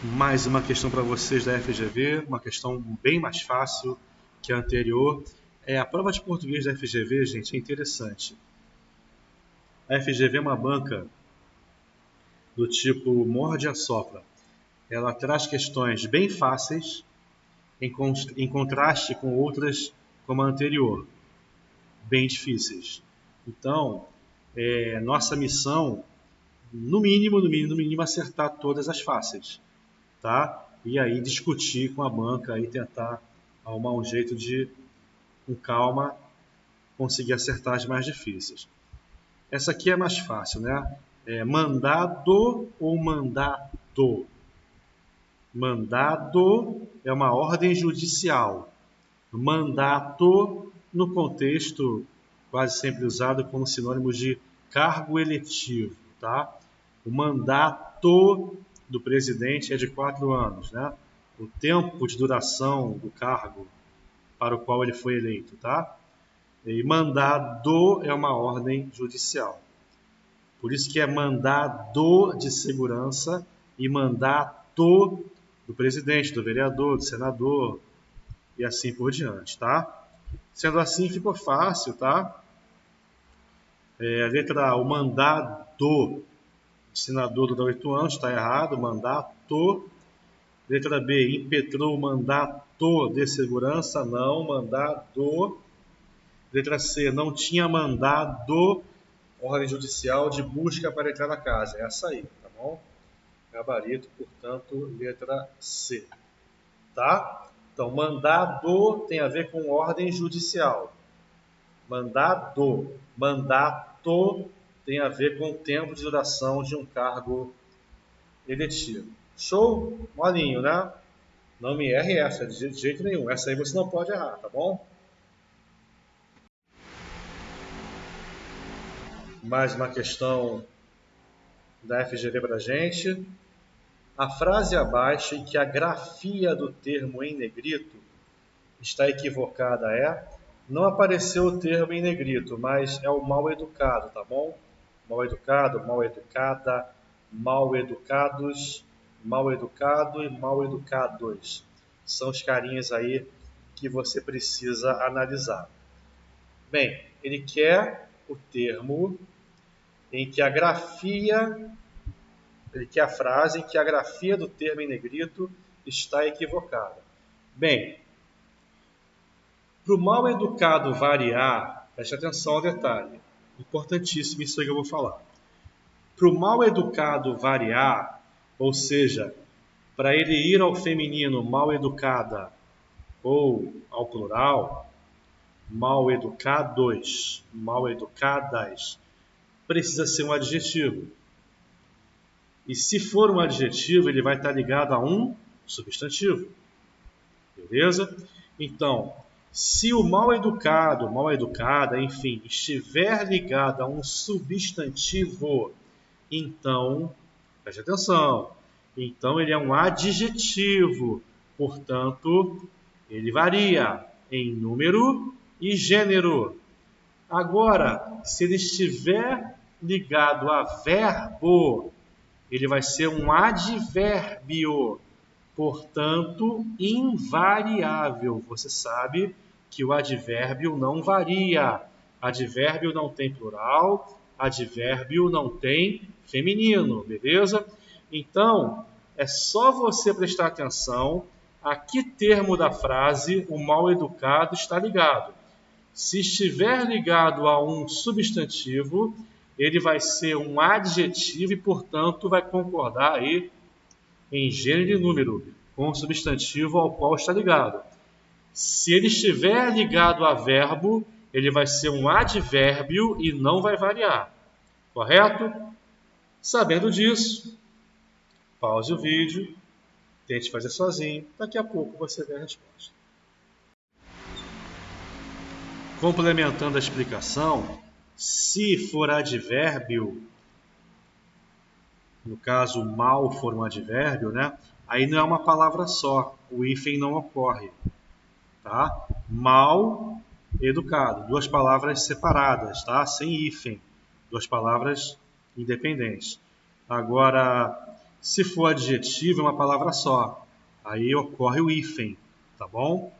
Mais uma questão para vocês da FGV, uma questão bem mais fácil que a anterior. A prova de português da FGV, gente, é interessante. A FGV é uma banca do tipo morde e assopra. Ela traz questões bem fáceis em contraste com outras como a anterior, bem difíceis. Então, nossa missão, no mínimo, acertar todas as fáceis. Tá? E aí discutir com a banca e tentar arrumar um jeito de, com calma, conseguir acertar as mais difíceis. Essa aqui é mais fácil, né? Mandado ou mandato? Mandado é uma ordem judicial. Mandato, no contexto quase sempre usado como sinônimo de cargo eletivo, tá? O mandato do presidente é de 4 anos, né? O tempo de duração do cargo para o qual ele foi eleito, tá? E mandado é uma ordem judicial. Por isso que é mandado de segurança e mandato do presidente, do vereador, do senador e assim por diante, tá? Sendo assim, ficou fácil, tá? A letra A, o mandado de senador dura 8 anos, está errado, mandato. Letra B, impetrou o mandato de segurança, não, mandado. Letra C, não tinha mandado ordem judicial de busca para entrar na casa. É essa aí, tá bom? Gabarito, portanto, letra C. Tá? Então, mandado tem a ver com ordem judicial. Mandado. Mandato tem a ver com o tempo de duração de um cargo eletivo. Show? Molinho, né? Não me erre essa, de jeito nenhum. Essa aí você não pode errar, tá bom? Mais uma questão da FGV pra gente. A frase abaixo em que a grafia do termo em negrito está equivocada não apareceu o termo em negrito, mas é o mal educado, tá bom? Mal educado, mal educada, mal educados, mal educado e mal educados. São os carinhas aí que você precisa analisar. Bem, ele quer o termo em que a grafia, ele quer a frase em que a grafia do termo em negrito está equivocada. Bem, para o mal educado variar, preste atenção ao detalhe, importantíssimo isso aí que eu vou falar. Para o mal educado variar, ou seja, para ele ir ao feminino mal educada ou ao plural, mal educados, mal educadas, precisa ser um adjetivo. E se for um adjetivo, ele vai estar ligado a um substantivo. Beleza? Então, se o mal educado, mal educada, enfim, estiver ligado a um substantivo, então, preste atenção, então ele é um adjetivo, portanto, ele varia em número e gênero. Agora, se ele estiver ligado a verbo, ele vai ser um advérbio, portanto, invariável. Você sabe que o advérbio não varia. Advérbio não tem plural, advérbio não tem feminino, beleza? Então, é só você prestar atenção a que termo da frase o mal educado está ligado. Se estiver ligado a um substantivo, ele vai ser um adjetivo e, portanto, vai concordar aí em gênero e número com o substantivo ao qual está ligado. Se ele estiver ligado a verbo, ele vai ser um advérbio e não vai variar. Correto? Sabendo disso, pause o vídeo, tente fazer sozinho, daqui a pouco você vê a resposta. Complementando a explicação, se for advérbio, no caso mal for um advérbio, né? Aí não é uma palavra só, o hífen não ocorre. Tá? Mal educado, duas palavras separadas, tá? Sem hífen, duas palavras independentes. Agora, Se for adjetivo, é uma palavra só. Aí ocorre o hífen, tá bom?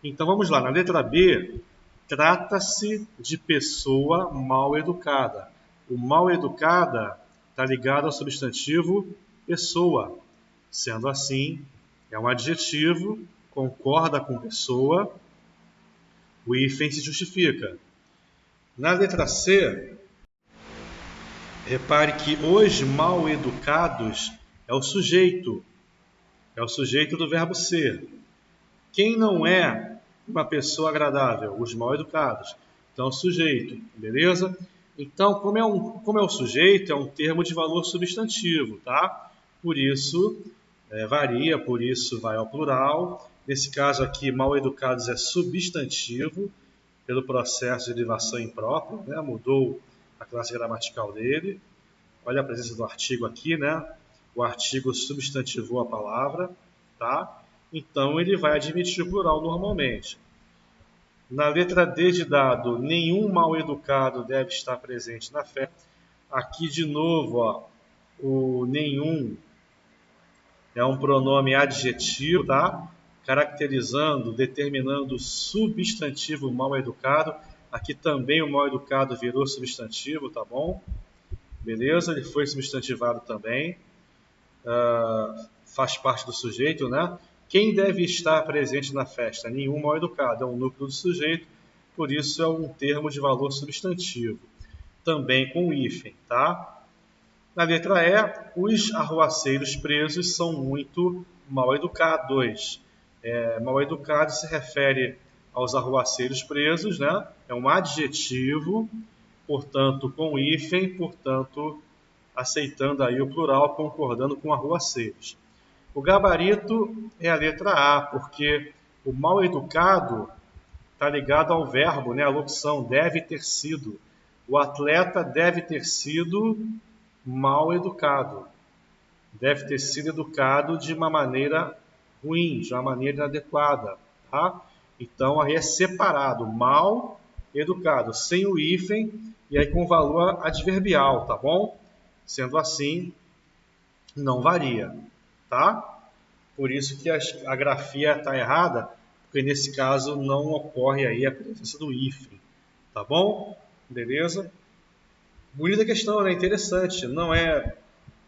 Então vamos lá, na letra B, trata-se de pessoa mal educada. O mal educada está ligado ao substantivo pessoa. Sendo assim, é um adjetivo, concorda com pessoa, o hífen se justifica. Na letra C, repare que os mal educados é o sujeito do verbo ser. Quem não é uma pessoa agradável? Os mal educados. Então, sujeito, beleza? Então, como é o sujeito, é um termo de valor substantivo, tá? Por isso, varia, por isso vai ao plural. Nesse caso aqui, mal educados é substantivo, pelo processo de derivação imprópria, né? Mudou a classe gramatical dele. Olha a presença do artigo aqui, né? O artigo substantivou a palavra, tá? Então ele vai admitir o plural normalmente. Na letra D de dado, nenhum mal educado deve estar presente na festa. Aqui de novo, ó, o nenhum é um pronome adjetivo, tá? Caracterizando, determinando o substantivo mal educado. Aqui também o mal educado virou substantivo, tá bom? Beleza? Ele foi substantivado também. Faz parte do sujeito, né? Quem deve estar presente na festa? Nenhum mal educado, é um núcleo do sujeito, por isso é um termo de valor substantivo. Também com hífen, tá? Na letra E, os arruaceiros presos são muito mal educados. Mal educado se refere aos arruaceiros presos, né? É um adjetivo, portanto com hífen, portanto aceitando aí o plural, concordando com arruaceiros. O gabarito é a letra A, porque o mal educado está ligado ao verbo, né? A locução deve ter sido. O atleta deve ter sido mal educado. Deve ter sido educado de uma maneira ruim, de uma maneira inadequada. Tá? Então aí é separado, mal educado, sem o hífen e aí com valor adverbial, tá bom? Sendo assim, não varia, tá? Por isso que a grafia está errada, porque nesse caso não ocorre aí a presença do hífen, tá bom? Beleza? Bonita questão, né? Interessante. Não é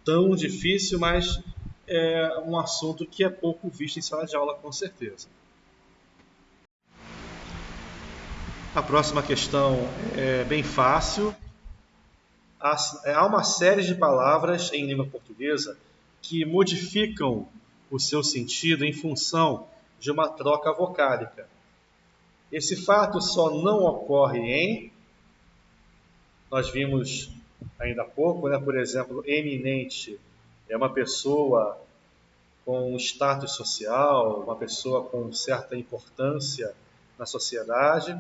tão difícil, mas é um assunto que é pouco visto em sala de aula, com certeza. A próxima questão é bem fácil. Há uma série de palavras em língua portuguesa que modificam o seu sentido em função de uma troca vocálica. Esse fato só não ocorre em... Nós vimos ainda há pouco, né? Por exemplo, eminente é uma pessoa com status social, uma pessoa com certa importância na sociedade,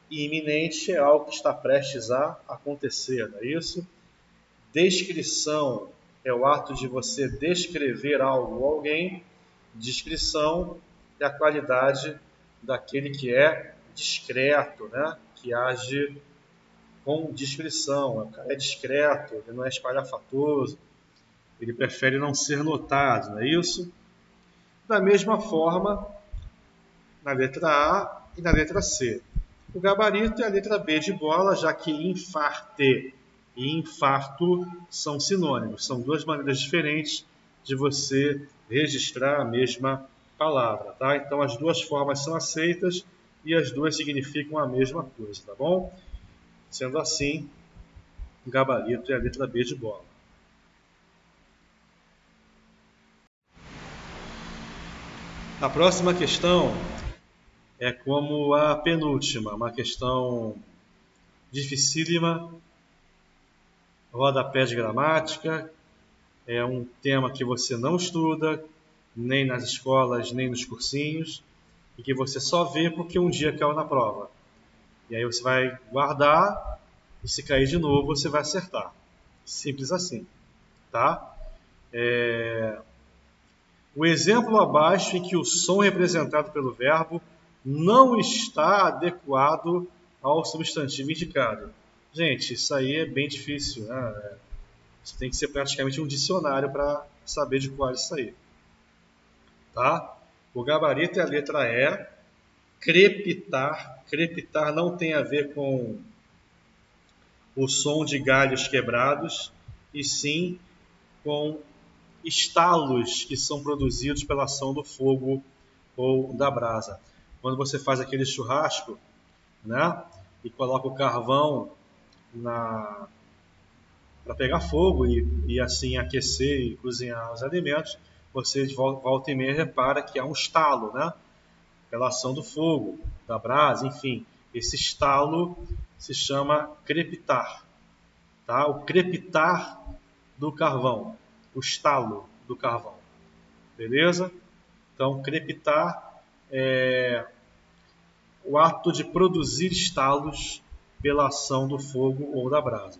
e iminente é algo que está prestes a acontecer, não é isso? Descrição é o ato de você descrever algo ou alguém. Descrição é a qualidade daquele que é discreto, né? Que age com discrição. O cara é discreto, ele não é espalhafatoso, ele prefere não ser notado, não é isso? Da mesma forma, na letra A e na letra C. O gabarito é a letra B de bola, já que infarte e infarto são sinônimos. São duas maneiras diferentes de você registrar a mesma palavra, tá? Então as duas formas são aceitas e as duas significam a mesma coisa, tá bom? Sendo assim, o gabarito é a letra B de bola. A próxima questão é como a penúltima, uma questão dificílima, rodapé de gramática, é um tema que você não estuda, nem nas escolas, nem nos cursinhos, e que você só vê porque um dia caiu na prova. E aí você vai guardar, e se cair de novo, você vai acertar. Simples assim, tá? O exemplo abaixo em que o som representado pelo verbo não está adequado ao substantivo indicado. Gente, isso aí é bem difícil, né? Você tem que ser praticamente um dicionário para saber de cor isso aí. Tá? O gabarito é a letra E. Crepitar. Crepitar não tem a ver com o som de galhos quebrados, e sim com estalos que são produzidos pela ação do fogo ou da brasa. Quando você faz aquele churrasco, né, e coloca o carvão para pegar fogo e assim aquecer e cozinhar os alimentos, você de volta e meia repara que há um estalo, né, pela ação do fogo, da brasa, enfim. Esse estalo se chama crepitar. Tá? O crepitar do carvão, o estalo do carvão. Beleza? Então, crepitar é o ato de produzir estalos pela ação do fogo ou da brasa.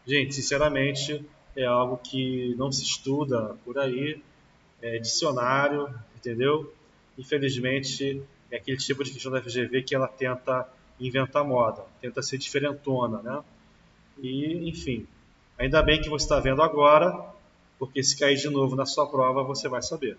Gente, sinceramente, é algo que não se estuda por aí, é dicionário, entendeu? Infelizmente, é aquele tipo de questão da FGV que ela tenta inventar moda, tenta ser diferentona, né? E, enfim, ainda bem que você está vendo agora, porque se cair de novo na sua prova, você vai saber.